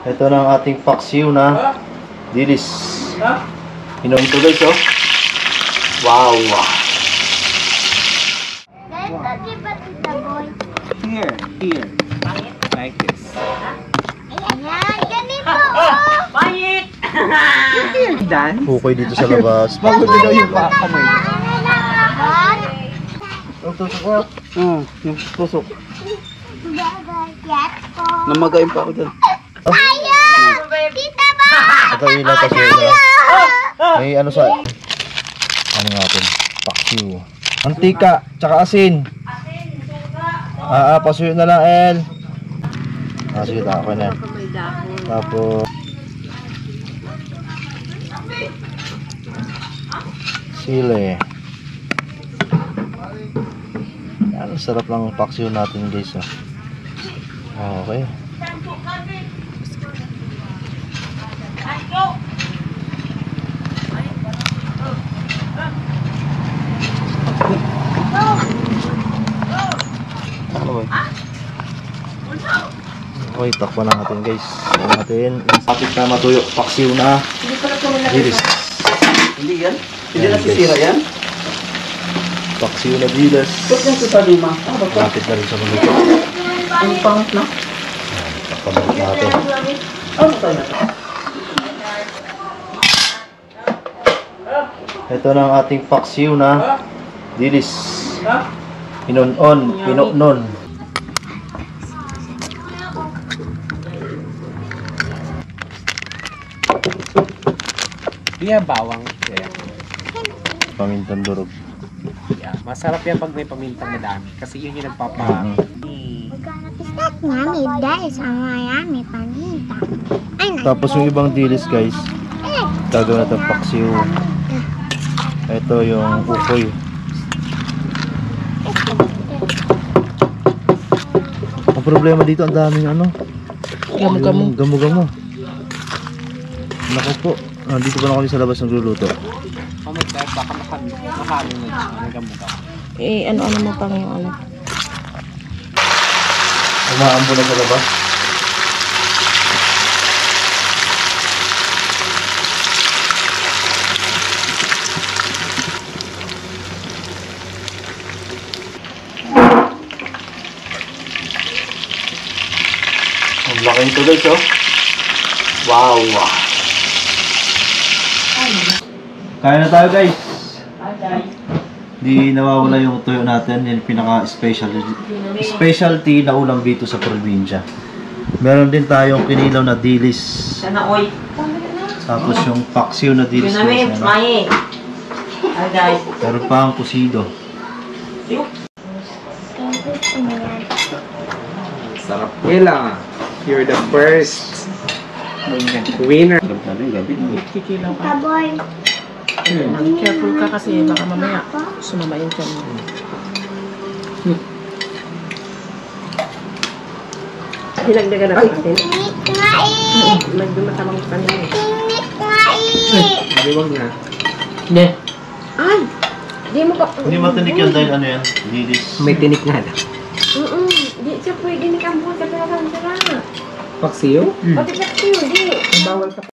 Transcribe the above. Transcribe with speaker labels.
Speaker 1: Ito na ang ating paksiw na dilis. Inom ito guys, oh. Wow!
Speaker 2: Here. Like this.
Speaker 3: Ayan, ganito.
Speaker 4: Pangit!
Speaker 2: Dan?
Speaker 1: Hukoy dito sa labas.
Speaker 2: Bago daw yung kamay.
Speaker 1: Ang tusok ko.
Speaker 2: Yung tusok.
Speaker 3: Yes po.
Speaker 2: Namagayin pa ako dyan.
Speaker 3: Tayo! Kita ba?
Speaker 1: Ito ilaw pa siya. May ano sa... Ano natin? Paksiw. Antika, tsaka asin. Pasuyo na lang, El. Sige, ako na. Tapos... sili. Ang sarap lang paksiw natin guys, oh. Okay. Okay, takpan na natin guys. Takpan natin. Sakit na matuyo. Paksiw na. Dilis.
Speaker 2: Hindi yan? Hindi nasisira yan?
Speaker 1: Paksiw na dilis.
Speaker 2: Ba't yung sa lima?
Speaker 1: Lapit na rin sa maluto.
Speaker 2: Ang pangit na.
Speaker 1: Takpan natin.
Speaker 2: Ano tayo na?
Speaker 1: Ito na ang ating paksiw na dilis. Pinon-on, pinoknon.
Speaker 2: Iya, bawang. Yeah.
Speaker 1: Pamintang durog.
Speaker 2: Yeah. Masarap yan pag may pamintang madami. Kasi yun yung nagpapa...
Speaker 3: Yummy, guys. Ang yummy paninta.
Speaker 1: Tapos yung ibang dilis guys, gagawin natin paksiw. Ito yung ukoy. Ang problema dito, ang daming ano, gamo-gamo. Naku po, dito pa na kami sa labas nagluluto.
Speaker 2: Oh my God, baka mahalin na dyan. Ang gamo-gamo.
Speaker 4: Ano mo pang yung ano?
Speaker 1: Umaambo na sa labas. Ang laki nito guys, oh. Wow! Kaya na tayo guys. Di nawawala yung tuyo natin. Yan pinaka-specialty na ulam dito sa probinsya. Meron din tayong kinilaw na dilis.
Speaker 4: Sana oy.
Speaker 1: Tapos yung paksiw na dilis.
Speaker 4: Yun namin, mahi. Hi guys.
Speaker 1: Meron pa ang kusido.
Speaker 2: Sarap nila. You're the first winner.
Speaker 4: Kikilaw ka.
Speaker 3: Taboy.
Speaker 4: Careful ka kasi baka mamaya sumama yung tiyan mo. Dinagdagan na natin.
Speaker 3: Tinik nga eh.
Speaker 4: Nagdumatamang pa niya eh.
Speaker 3: Tinik nga eh.
Speaker 2: Hindi, wag na.
Speaker 4: Hindi. Ay! Di mo pa...
Speaker 1: Hindi matinik yan dahil ano yan? Dilis.
Speaker 2: May tinik na.
Speaker 4: Di siya pwede ni Kampo sa pera.
Speaker 2: Paksiyo?
Speaker 4: Pati paksiyo, di. Bawal ka